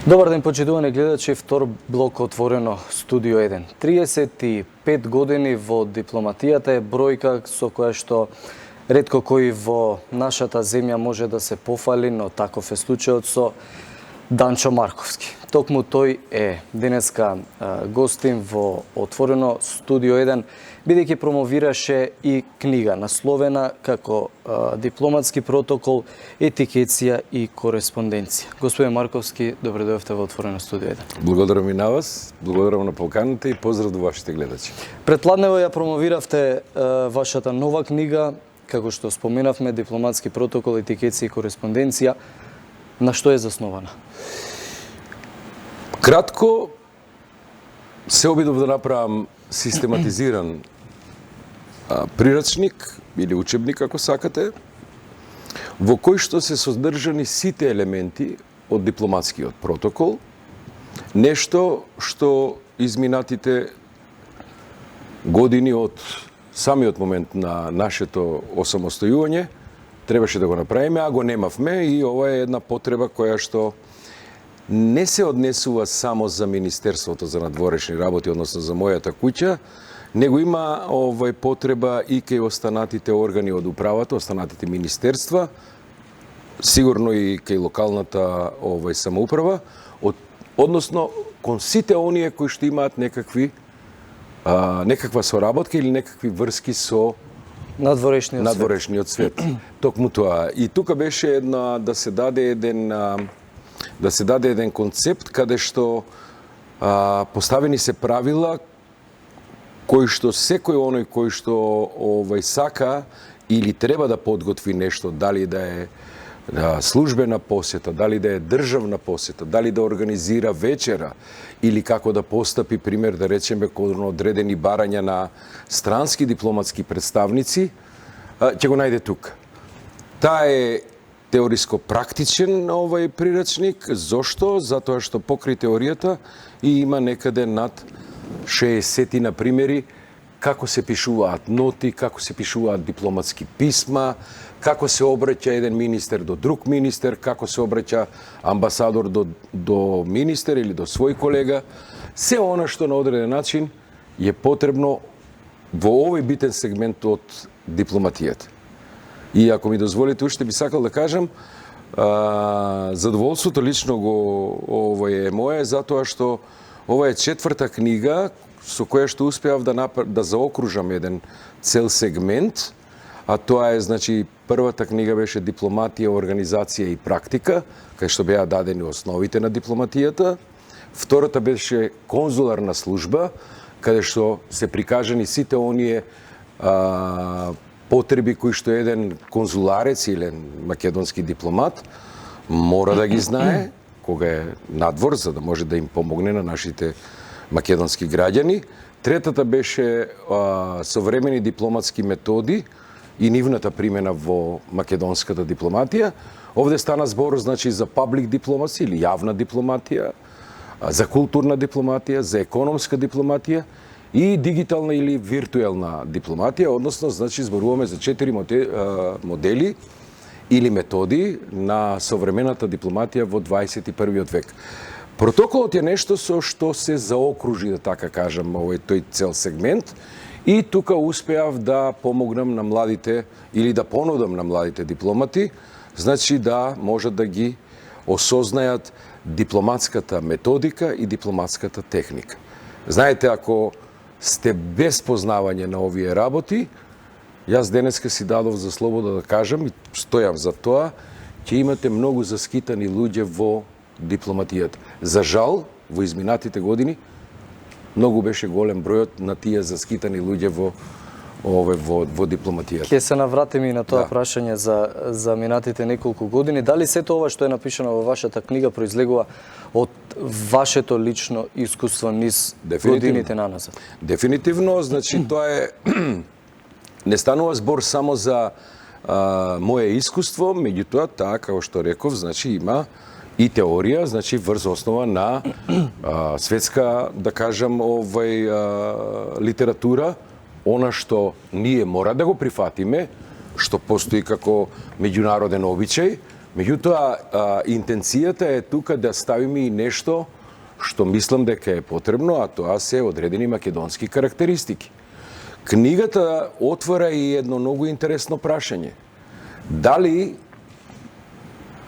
Добар ден, почитувани гледачи, втор блок отворено Студио 1. 35 години во дипломатијата е бројка со која што ретко кој во нашата земја може да се пофали, но таков е случајот со Данчо Марковски. Токму тој е денеска гостин во отворено Студио 1, бидејќи промовираше и книга насловена како дипломатски протокол, етикетија и кореспонденција. Господин Марковски, добре дојдовте во отворено Студио 1. Благодарам и на вас, благодарам на поканата и поздрав до вашите гледачи. Предпладнево ја промовиравте вашата нова книга, како што споменавме, дипломатски протокол, етикетија и кореспонденција. На што е заснована? Кратко, се обидов да направам систематизиран прирачник или учебник, ако сакате, во кој што се содржани сите елементи од дипломатскиот протокол, нешто што изминатите години од самиот момент на нашето осамостојување требаше да го направиме, а го немавме, и ова е една потреба која што не се однесува само за Министерството за надворешни работи, односно за мојата куќа, него има потреба и кај останатите органи од управата, останатите министерства, сигурно и кај локалната самоуправа, односно кон сите оние кои што имаат некаква соработка или некакви врски со надворешниот свет. Токму тоа. И тука беше да се даде еден концепт каде што поставени се правила кои што секој оној кој што сака или треба да подготви нешто, дали да е службена посета, дали да е државна посета, дали да организира вечера или како да постапи, пример да речеме, кон одредени барања на странски дипломатски представници, ќе го најде тука. Таа е теориско-практичен прирачник. Зошто? Затоа што покри теоријата и има некаде над 60 на примери како се пишуваат ноти, како се пишуваат дипломатски писма, како се обраќа еден министер до друг министер, како се обраќа амбасадор до министер или до свој колега. Се она што на одреден начин е потребно во овој битен сегмент од дипломатијата. И ако ми дозволите, уште би сакал да кажам, задоволството лично е моје, затоа што ова е четврта книга со која што успеав да заокружам еден цел сегмент, а тоа е, значи, првата книга беше Дипломатија, организација и практика, кај што беа дадени основите на дипломатијата. Втората беше Конзуларна служба, каде што се прикажани сите оние потреби кои што еден конзуларец или македонски дипломат мора да ги знае кога е надвор, за да може да им помогне на нашите македонски граѓани. Третата беше современи дипломатски методи и нивната примена во македонската дипломатија. Овде стана збор, значи, за паблик дипломација или јавна дипломатија, за културна дипломатија, за економска дипломатија и дигитална или виртуелна дипломатија, односно, значи, зборуваме за 4 модели или методи на современата дипломатија во 21. век. Протоколот е нешто со што се заокружи, да така кажам, тој цел сегмент, и тука успеав да помогнам на младите или да понудам на младите дипломати, значи да можат да ги осознајат дипломатската методика и дипломатската техника. Знаете, ако сте без познавање на овие работи, јас денеска си дадов за слобода да кажам и стојам за тоа, ќе имате многу заскитани луѓе во дипломатијата. За жал, во изминатите години, многу беше голем бројот на тие заскитани луѓе во дипломатијата. Ќе се навратиме и на тоа прашање за минатите неколку години. Дали сето ова што е напишано во вашата книга произлегува од вашето лично искуство низ годините наназад? Дефинитивно, значи тоа е не станува збор само за моje искуство, меѓутоа таа, како што реков, значи има и теорија, значи врз основа на светска, да кажам, литература, она што ние мора да го прифатиме, што постои како меѓународен обичај, Меѓутоа, интенцијата е тука да ставиме и нешто што мислам дека е потребно, а тоа се одредени македонски карактеристики. Книгата отвора и едно многу интересно прашање. Дали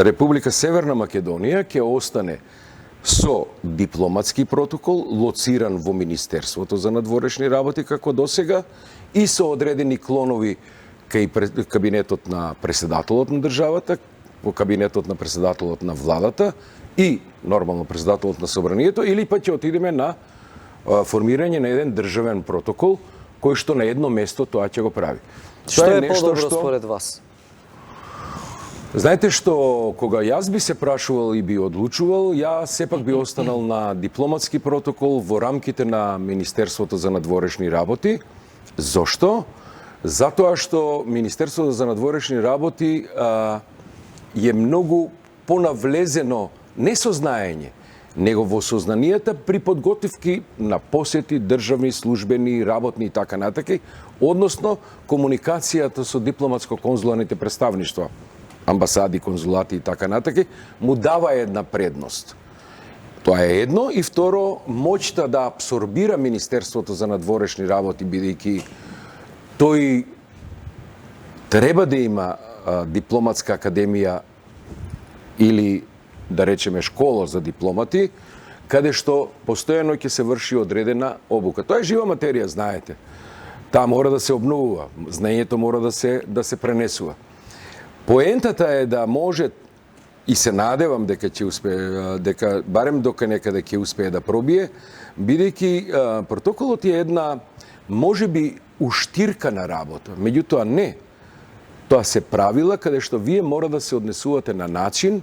Република Северна Македонија ќе остане со дипломатски протокол, лоциран во Министерството за надворешни работи како досега, и со одредени клонови кај кабинетот на председателот на државата, во кабинетот на председателот на владата и нормално председателот на собранието, или па ќе отидеме на формирање на еден државен протокол кој што на едно место тоа ќе го прави. Што е подобро според вас? Знаете што, кога јас би се прашувал и би одлучувал, ја сепак би останал на дипломатски протокол во рамките на Министерството за надворешни работи. Зошто? Затоа што Министерството за надворешни работи е многу понавлезено не со знаење, него во сознанијата при подготовки на посети, државни, службени, работни и така натака, односно комуникацијата со дипломатско-конзуларните представништва, амбасади, конзулати и така натака, му дава една предност. Тоа е едно, и второ, моќта да абсорбира Министерството за надворешни работи, бидејќи тој треба да има дипломатска академија или, да речеме, школа за дипломати, каде што постојано ќе се врши одредена обука. Тоа е жива материја, знаете. Таа мора да се обновува, знаењето мора да се пренесува. Поентата е да може, и се надевам дека ќе успее, дека барем дока некаде ќе успее да пробие, бидејќи протоколот е една можеби уштиркана работа, меѓутоа не. Тоа се правила каде што вие мора да се однесувате на начин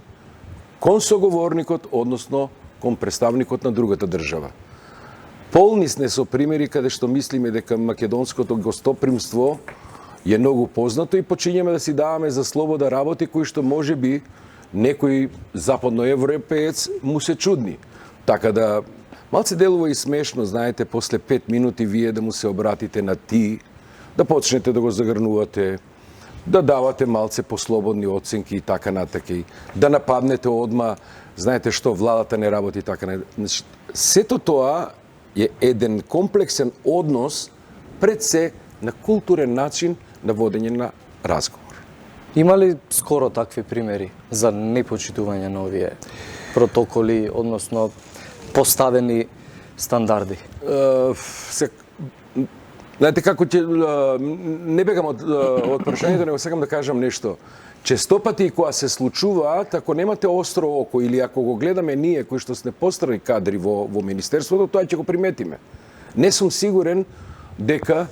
кон соговорникот, односно кон представникот на другата држава. Полни сме со примери каде што мислиме дека македонското гостопримство е многу познато и почињаме да си даваме за слобода работи кои што може би некој западноевропеец му се чудни. Така да малце делува и смешно, знаете, после 5 минути вие да му се обратите на ти, да почнете да го загрнувате, да давате малце послободни оценки и така натака, да нападнете одма, знаете што, владата не работи така натака. Значи, сето тоа е еден комплексен однос пред се на културен начин на водење на разговор. Има ли скоро такви примери за непочитување на овие протоколи, односно поставени стандарди? Знаете како ќе не бегам од прашањето, него сакам да кажам нешто. Често пати кога се случуваат, ако немате остро око или ако го гледаме ние кои што сме пострани кадри во министерството, тоа ќе го приметиме. Не сум сигурен дека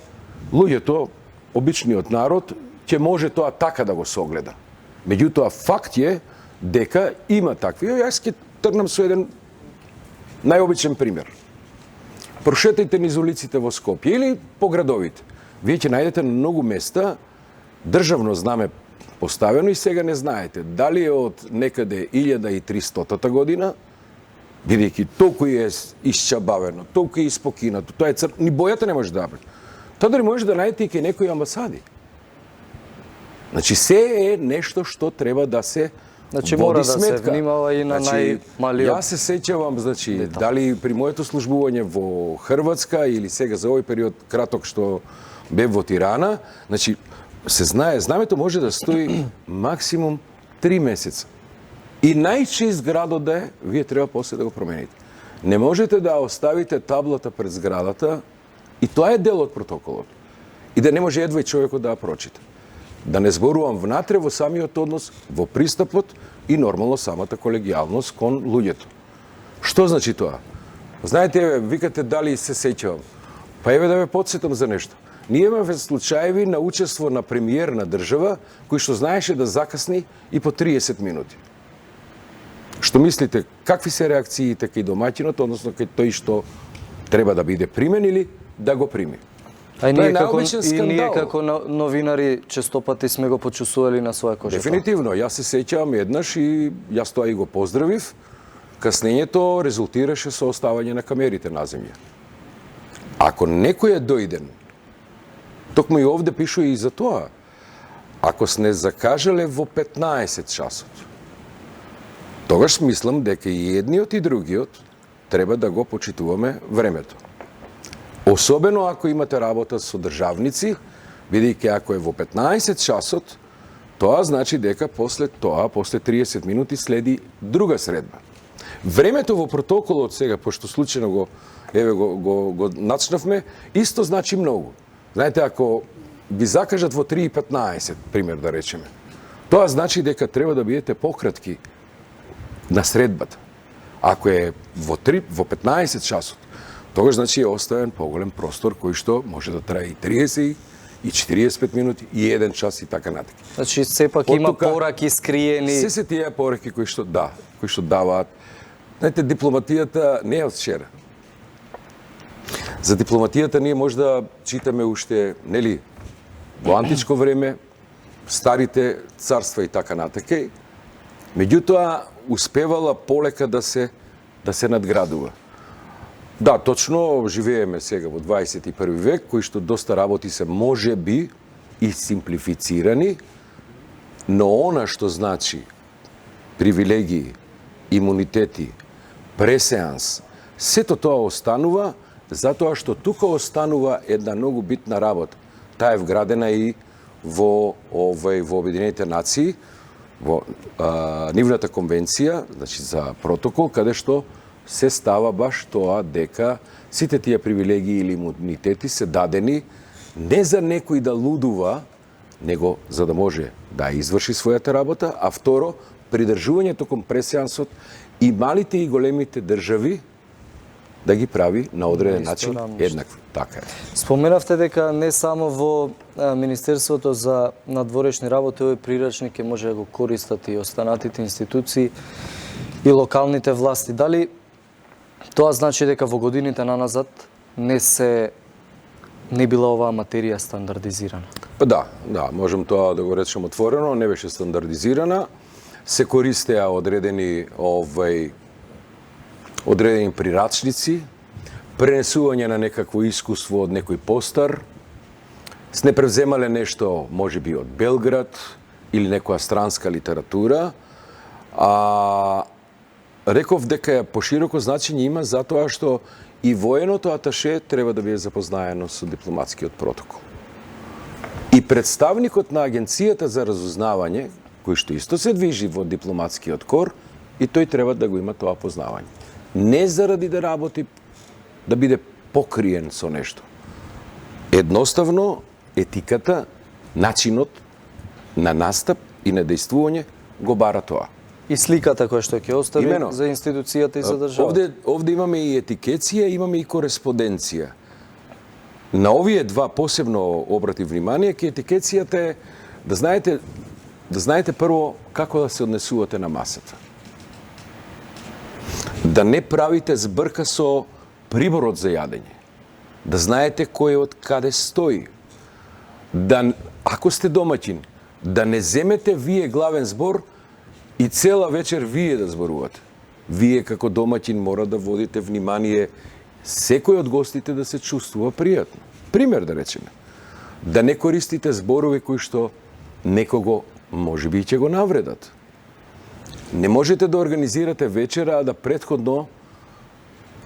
луѓето, обичниот народ, ќе може тоа така да го согледа. Меѓутоа факт е дека има такви. Јас ќе тргнам со еден најобичен пример. Прошетајте низ улиците во Скопје или по градовите. Вие ќе најдете на многу места државно знаме поставено и сега не знаете дали е од некаде 1300 година, бидејќи толку е исчабавено, толку е испокинато, тоа е ни бојата не може да бъде. Тоа дали може да најдете и кај некои амбасади. Значи, се е нешто што треба да се мора води сметка. Да се внимава и на најмалиот. Јас се сеќавам, дали при моето службување во Хрватска или сега за овој период краток што бев во Тирана, значи, се знае, знамето може да стои максимум 3 месеца. И најчист градот да е, вие треба после да го промените. Не можете да оставите таблата пред зградата, и тоа е дел од протоколот. И да не може едва и човекот да ја прочита. Да не зборувам внатре во самиот однос, во пристапот и нормално самата колегијалност кон луѓето. Што значи тоа? Знаете, викате дали се сеќавам. Па еве да ве потсетам за нешто. Ние имаме случаеви на учество на премиер на држава, кој што знаеше да закасни и по 30 минути. Што мислите, какви се реакциите кај домаќинот, односно кај тој што треба да биде примен или да го прими? А и ние како новинари често пати сме го почувствували на своја кожа. Дефинитивно, јас се сеќавам еднаш и јас тоа и го поздравив. Каснењето резултираше со оставање на камерите на земја. Ако некој е дојден, токму и овде пишува и за тоа, ако сме закажале во 15 часот, Тогаш мислам дека и едниот и другиот треба да го почитуваме времето. Особено ако имате работа со државници, бидејќи ако е во 15 часот, тоа значи дека после 30 минути следи друга средба. Времето во протоколот сега, пошто случајно го начнавме, исто значи многу. Знаете, ако ви закажат во 3:15, пример да речеме, тоа значи дека треба да бидете пократки на средбата. Ако е во 15 часот, тогаш значи е оставен поголем простор кој што може да трае и 30 и 45 минути и 1 час и така натаму. Значи сепак има пораки скриени. Се тие пораки кои што даваат. Знаете, дипломатијата не е од вчера. За дипломатијата ние може да читаме уште, нели, во античко време, старите царства и така натака. Меѓутоа, успевала полека да се надградува. Да, точно, живееме сега во 21 век, кои што доста работи се може би и симплифицирани, но она што значи привилегии, имунитети, пресеанс, сето тоа останува, затоа што тука останува една многу битна работа. Таа е вградена и во Обединените нации, во нивната конвенција, значи за протокол, каде што се става баш тоа дека сите тие привилегии или имунитети се дадени не за некој да лудува, него за да може да изврши својата работа, а второ, придржувањето кон пресеансот и малите и големите држави да ги прави на одреден начин еднакви. Така е. Споменавте дека не само во Министерството за надворешни работи овој прирачник ќе може да го користат и останатите институции и локалните власти. Дали тоа значи дека во годините наназад не била оваа материја стандардизирана? Па да, можем тоа да го речем отворено, не беше стандардизирана. Се користеа одредени прирачници, пренесување на некакво искуство од некој постар, не превземале нешто, може би, од Белград или некоја странска литература, реков дека пошироко значење има затоа што и военото аташе треба да биде запознаено со дипломатскиот протокол. И представникот на Агенцијата за разузнавање, кој што исто се движи во дипломатскиот кор, и тој треба да го има тоа познавање. Не заради да работи, да биде покриен со нешто. Едноставно, етиката, начинот на настап и на дејствување го бара тоа. И сликата која што ќе остави за институцијата и за државата. Овде имаме и етикеција, имаме и кореспонденција. На овие два посебно обрати внимание, ке етикецијата е да знаете прво како да се однесувате на масата. Да не правите збрка со приборот за јадење. Да знаете кој од каде стои. Ако сте домаќин, да не земете вие главен збор и цела вечер вие да зборувате. Вие како домаќин мора да водите внимание секој од гостите да се чувствува пријатно. Пример да речеме. Да не користите зборови кои што некого може би ќе го навредат. Не можете да организирате вечера, а да претходно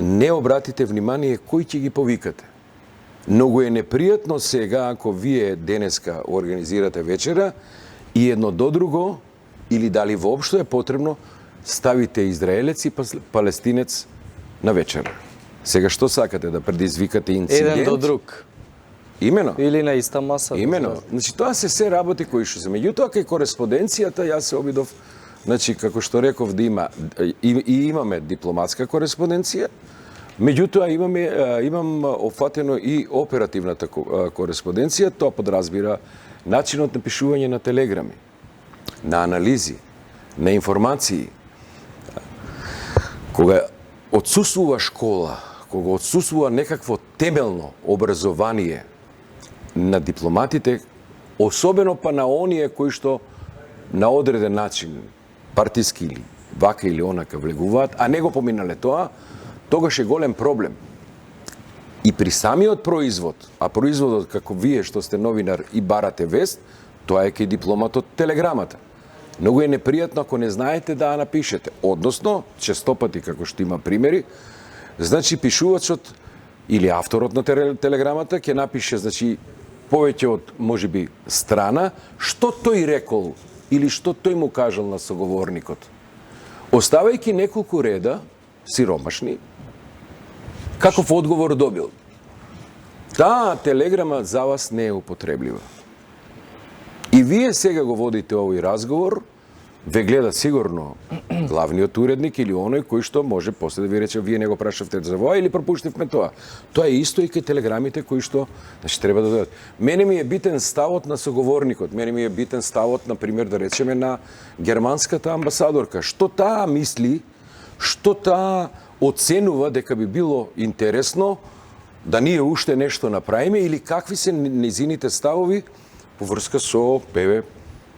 не обратите внимание кој ќе ги повикате. Многу е непријатно сега ако вие денеска организирате вечера и едно до друго или дали воопшто е потребно ставите израелец и палестинец на вечера. Сега што сакате да предизвикате инцидент? Еден до друг. Имено. Или на иста маса. Имено. Значи тоа се работи кои што се. Меѓутоа кај кореспонденцијата јас се обидов, значи како што реков да имаме дипломатска кореспонденција. Меѓутоа имам опфатено и оперативната кореспонденција, тоа подразбира начинот на пишување на телеграми, на анализи, на информации. Кога отсуствува школа, кога отсуствува некакво темелно образование на дипломатите, особено па на оние кои што на одреден начин партиски или вака или онака влегуваат, а не го поминале тоа, тогаш е голем проблем. И при самиот производ, а производот како вие што сте новинар и барате вест, тоа е кај дипломатот телеграмата. Многу е непријатно ако не знаете да ја напишете. Односно, честопати, како што има примери, значи пишувачот или авторот на телеграмата ќе напише, значи, повеќе од, можеби, страна, што тој рекол или што тој му кажал на соговорникот. Оставајќи неколку реда, сиромашни, каков одговор добил. Таа телеграма за вас не е употреблива. И вие сега го водите овој разговор, ве гледа сигурно главниот уредник или оној кој што може после да ви рече вие не го прашавте за воа или пропуштивме тоа. Тоа е исто и кај телеграмите кои што значи треба да додат. Мене ми е битен ставот на соговорникот, мене ми е битен ставот на пример да речеме на германската амбасадорка. Што таа мисли, што таа оценува дека би било интересно да ние уште нешто направиме или какви се незините ставови по врска со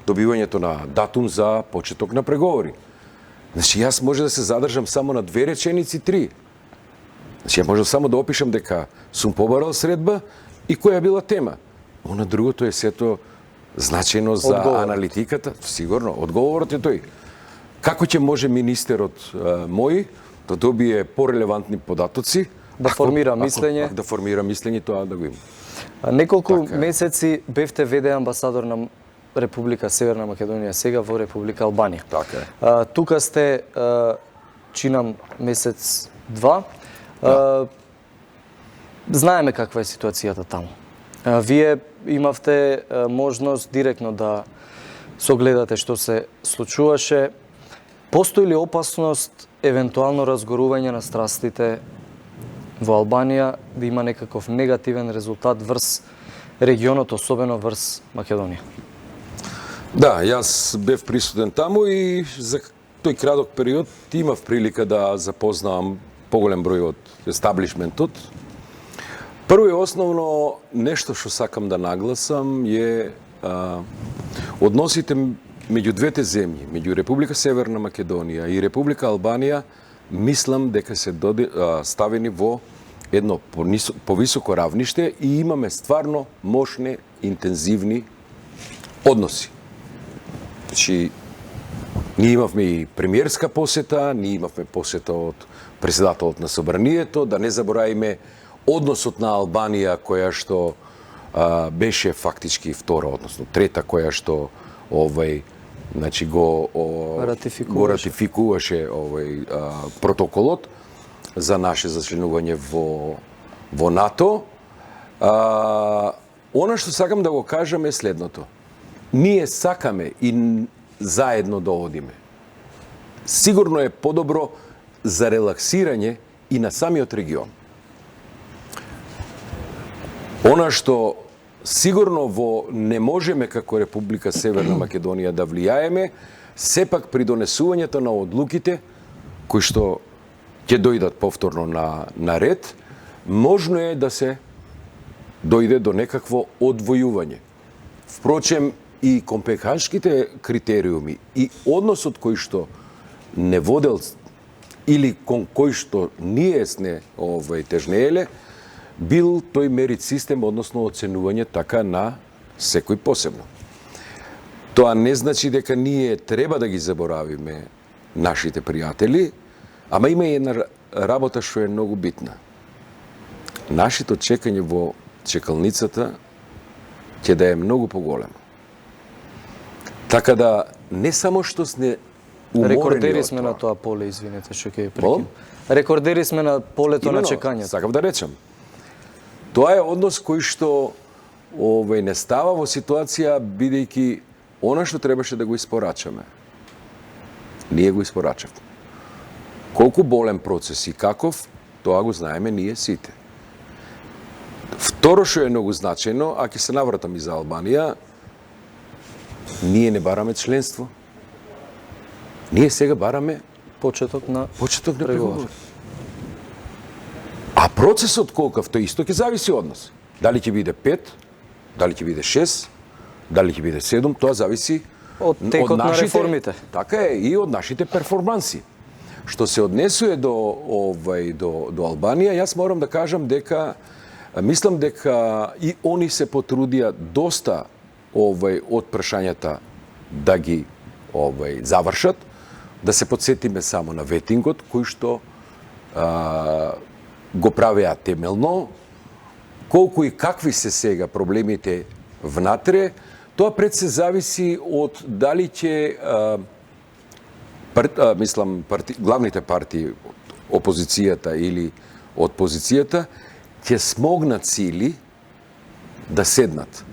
добивањето на датум за почеток на преговори. Значи, јас може да се задржам само на 2 реченици, 3. Значи, ја можам само да опишам дека сум побарал средба и која била тема. Она другото е сето значајно за аналитиката. Сигурно, одговорот е тој. Како ќе може министерот мој да добие порелевантни податоци, да формира мислење? Да формира мислење, тоа да го има. Неколку месеци бевте ВД амбасадор на Република Северна Македонија, сега во Република Албанија. Така е. Тука сте, чинам, месец-два. Знаеме каква е ситуацијата таму. Вие имавте можност директно да согледате што се случуваше. Постои ли опасност евентуално разгорување на страстите во Албанија, да има некаков негативен резултат врз регионот, особено врз Македонија? Да, јас бев присутен таму и за тој краток период имав прилика да запознавам поголем број од естаблишментот. Прво и основно нешто што сакам да нагласам е односите меѓу двете земји, меѓу Република Северна Македонија и Република Албанија, мислам дека се ставени во едно повисоко равниште и имаме стварно мощни, интензивни односи. Значи, ние имавме и премиерска посета, ние имавме посета од председателот на Собранието, да не заборавиме односот на Албанија која што беше фактички втора, односно трета која што значи го ратификуваше протоколот за наше зачленување во НАТО. Она што сакам да го кажам е следното. Ние сакаме и заедно да одиме. Сигурно е подобро за релаксирање и на самиот регион. Она што сигурно не можеме како Република Северна Македонија да влијаеме, сепак при донесувањето на одлуките, кои што ќе дојдат повторно на ред, можно е да се дојде до некакво одвојување. Впрочем, и компенхашките критериуми и односот кој што не водел или кон кој што ние сме тежнееле, бил тој мерит систем, односно оценување така на секој посебно. Тоа не значи дека ние треба да ги заборавиме нашите пријатели, ама има и една работа што е многу битна. Нашето чекање во чекалницата ќе да е многу поголемо. Така да не само што сме уморени. Рекордери сме на тоа поле, извинете што ќе прекинам. Рекордери сме на полето на чекањето. Сакав да речам. Тоа е однос кој што не става во ситуација бидејќи она што требаше да го испорачаме. Ние го испорачавме. Колку болен процес и каков, тоа го знаеме ние сите. Второ што е многу значајно, а ќе се навратам и за Албанија, ние не бараме членство. Ние сега бараме почеток на преговори. А процесот колкав, тој исто ќе зависи од нас. Дали ќе биде 5, дали ќе биде 6, дали ќе биде 7, тоа зависи од текот на реформите. Така е, и од нашите перформанси. Што се однесува до Албанија, јас морам да кажам дека мислам дека и они се потрудија доста од прашањата да ги завршат, да се подсетиме само на ветингот, кој што го правеа темелно, колку и какви се сега проблемите внатре, тоа пред се зависи од дали ќе главните партии, опозицијата или од позицијата, ќе смогнат сили да седнат.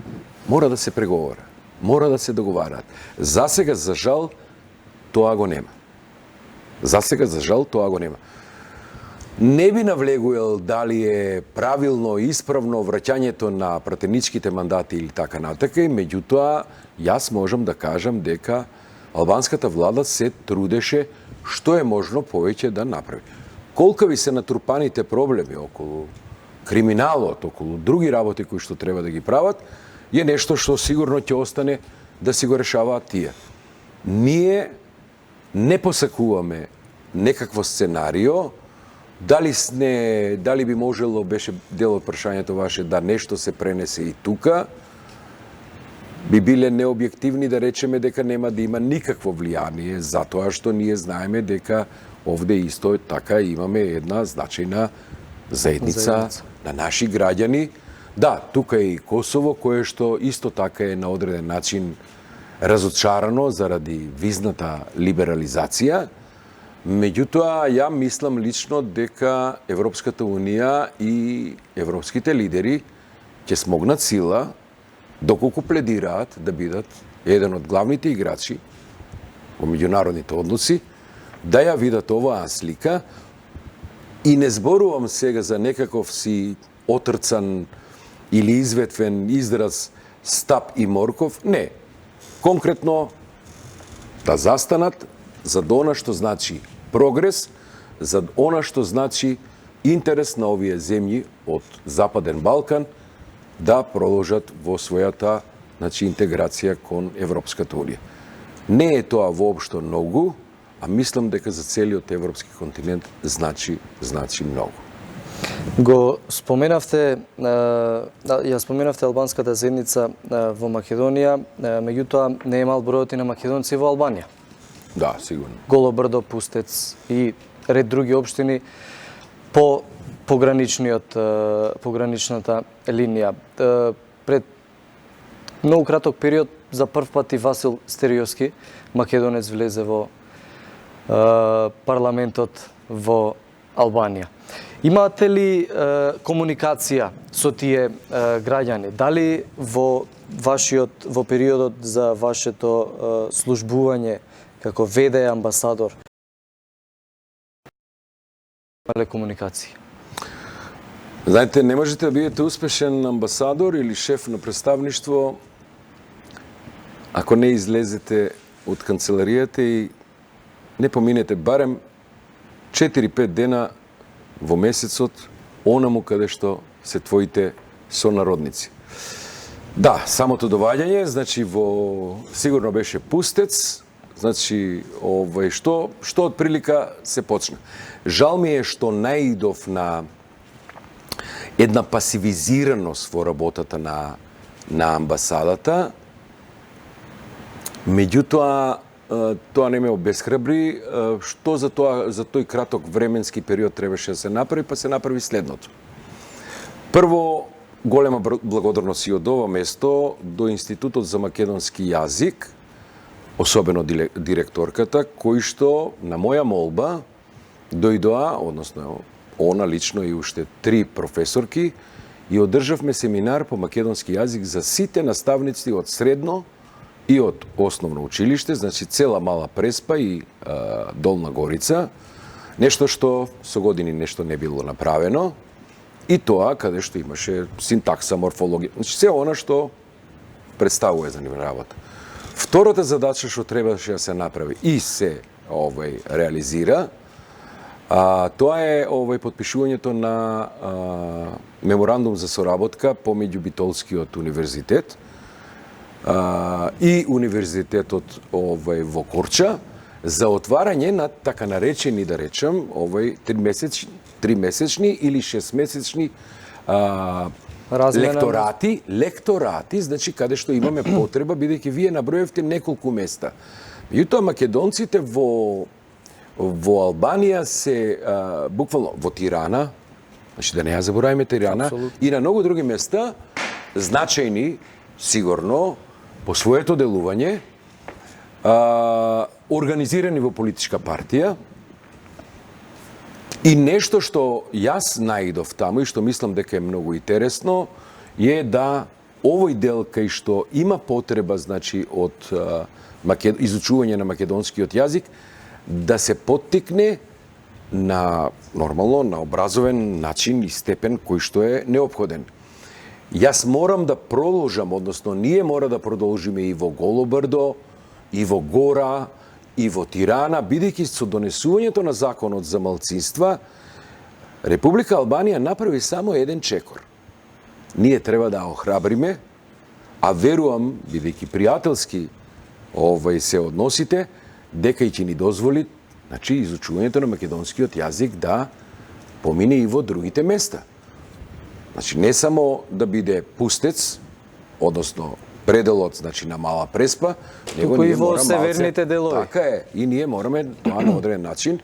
Мора да се преговара, мора да се договараат. За сега, за жал, тоа го нема. За сега, за жал, тоа го нема. Не би навлегувал дали е правилно и исправно враќањето на пратеничките мандати или така натака, и меѓутоа јас можам да кажам дека албанската влада се трудеше што е можно повеќе да направи. Колкави се натрупаните проблеми околу криминалот, околу други работи кои што треба да ги прават, е нешто што сигурно ќе остане да си го решаваат тие. Ние не посакуваме некакво сценарио, дали би можело, беше дел од прашањето ваше, да нешто се пренесе и тука, би биле необјективни да речеме дека нема да има никакво влијание, затоа што ние знаеме дека овде исто така имаме една значајна заедница на наши граѓани. Да, тука е и Косово, кое што исто така е на одреден начин разочарано заради визната либерализација. Меѓутоа, ја мислам лично дека Европската Унија и европските лидери ќе смогнат сила, доколку пледираат да бидат еден од главните играчи во меѓународните односи, да ја видат оваа слика, и не зборувам сега за некаков си отрцан или изветвен израз стап и морков, не. Конкретно да застанат за она што значи прогрес, за она што значи интерес на овие земји од Западен Балкан да продолжат во својата интеграција кон Европската Унија. Не е тоа воопшто многу, а мислам дека за целиот европски континент значи многу. Го споменавте, ја споменавте албанската заедница во Македонија, меѓутоа не е мал бројот и на македонци во Албанија. Да, сигурно. Голо Брдо, Пустец и ред други општини по пограничната линија. Пред многу краток период за прв пат и Васил Стериовски, македонец, влезе во парламентот во Албанија. Имате ли комуникација со тие граѓани? Дали во периодот за вашето службување како ВД амбасадор имале комуникација? Знаете, не можете да бидете успешен амбасадор или шеф на представништво ако не излезете од канцеларијата и не поминете барем 4-5 дена во месецот онаму каде што се твоите сонародници. Да, самото доваѓање, сигурно беше Пустец, што од прилика се почна. Жал ми е што наидов на една пасивизираност во работата на амбасадата, меѓутоа тоа не ме обесхрабри, што за тој краток временски период требаше да се направи, па се направи следното. Прво, голема благодарност и од ова место до Институтот за македонски јазик, особено директорката, кој што на моја молба дојдоа, односно она лично и уште 3 професорки, и одржавме семинар по македонски јазик за сите наставници од средно и од основно училиште, цела Мала Преспа и Долна Горица, нешто што со години нешто не било направено, и тоа каде што имаше синтакса, морфологија, се она што представува за нивна работа. Втората задача што требаше да се направи и се реализира, тоа е подпишувањето на меморандум за соработка помеѓу Битолскиот универзитет и универзитетот во Корча за отварање на така наречени, да речем, 3-месечни или 6-месечни Размена лекторати, значи каде што имаме потреба, бидејќи вие наброевте неколку места. Меѓутоа македонците во Албанија се буквално во Тирана, значи да не ја забораваме Тирана, и на многу други места значајни сигурно по своето делување, организирани во политичка партија. И нешто што јас наидов таму и што мислам дека е многу интересно е да овој дел кај што има потреба, значи, од изучување на македонскиот јазик, да се поттикне на нормално, на образовен начин и степен кој што е неопходен. Јас морам да продолжам, односно ние мора да продолжиме и во Голобрдо, и во Гора, и во Тирана, бидејќи со донесувањето на законот за малцинства, Република Албанија направи само еден чекор. Ние треба да охрабриме, а верувам, бидејќи пријателски се односите, дека и ќе ни дозволи, значи, изучувањето на македонскиот јазик да помине и во другите места. Значи, не само да биде пустец, односно пределот, значи, на Мала Преспа, туку и во северните делови. Така е, и ние мораме тоа на одреден начин.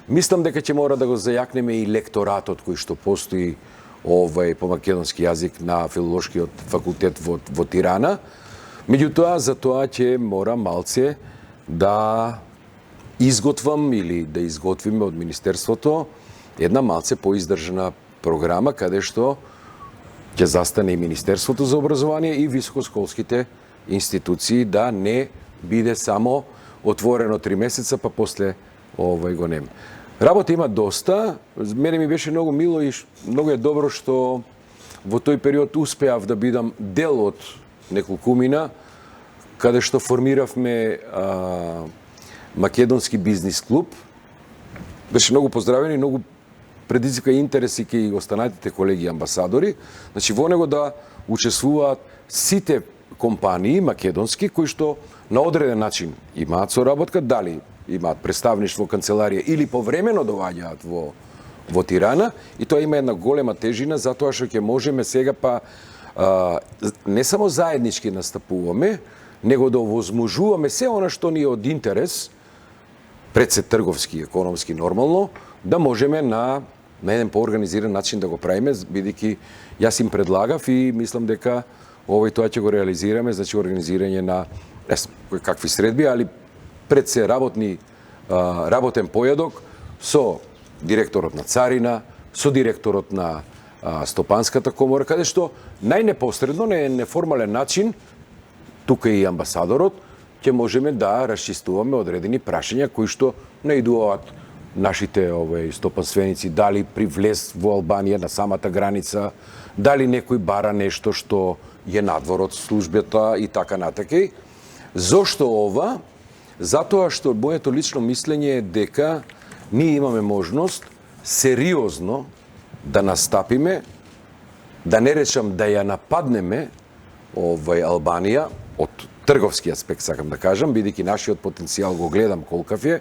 Мислам дека ќе мора да го зајакнеме и лекторатот кој што постои по македонски јазик на филолошкиот факултет во Тирана. Меѓутоа, за тоа ќе мора малце да изготвам или да изготвиме од Министерството една малце поиздржана програма каде што ќе застане и Министерството за образование и високошколските институции, да не биде само отворено 3 месеца, па после го нема. Работа има доста. Мене ми беше многу мило и многу е добро што во тој период успеав да бидам дел од неколкумина, каде што формиравме македонски бизнис клуб. Беше многу поздравен и многу предизвика интереси кај останатите колеги амбасадори. Значи, во него да учествуваат сите компании македонски кои што на одреден начин имаат соработка, дали имаат представништво, канцеларија или повремено доаѓаат во Тирана, и тоа има една голема тежина затоа што ќе можеме сега не само заеднички настапуваме, него да овозможуваме се она што ни е од интерес, пред се трговски, економски нормално, да можеме на еден поорганизиран начин да го правиме, бидејќи јас им предлагав и мислам дека тоа ќе го реализираме, значи организирање на какви средби, али пред се работен појадок со директорот на Царина, со директорот на Стопанската комора, каде што најнепосредно, на неформален начин, тука и амбасадорот, ќе можеме да расчистуваме одредени прашања кои што наидуваат нашите стопанственици, дали при влез во Албанија на самата граница, дали некој бара нешто што е надвор од службата и така натака. Зошто ова? Затоа што моето лично мислење е дека ние имаме можност сериозно да настапиме, да не речам да ја нападнеме Албанија од трговски аспект, сакам да кажам, бидејќи нашиот потенцијал го гледам колкав е.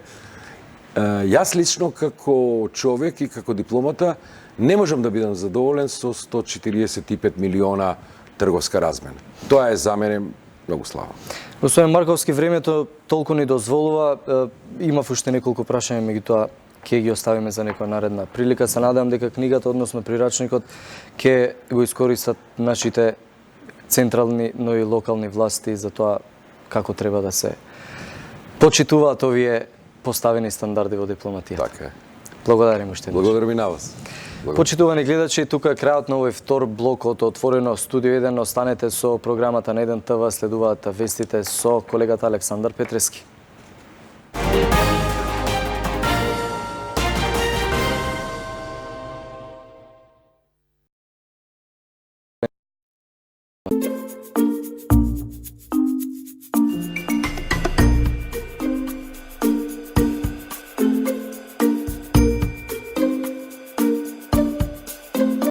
Јас лично како човек и како дипломата не можам да бидам задоволен со 145 милиона трговска размена. Тоа е за мене многу слабо. Господин Марковски, времето толку ни дозволува. Имав уште неколку прашања, меѓутоа ќе ги оставиме за некоја наредна прилика. Се надевам дека книгата, односно прирачникот, ќе го искористат нашите централни, но и локални власти за тоа како треба да се почитуваат овие поставени стандарди во дипломатијата. Така е. Благодарим уште. Благодарам и на вас. Почитувани гледачи, тука е крајот на овој втор блок од Отворено Студио 1. Останете со програмата на 1 ТВ, следуваат вестите со колегата Александар Петрески.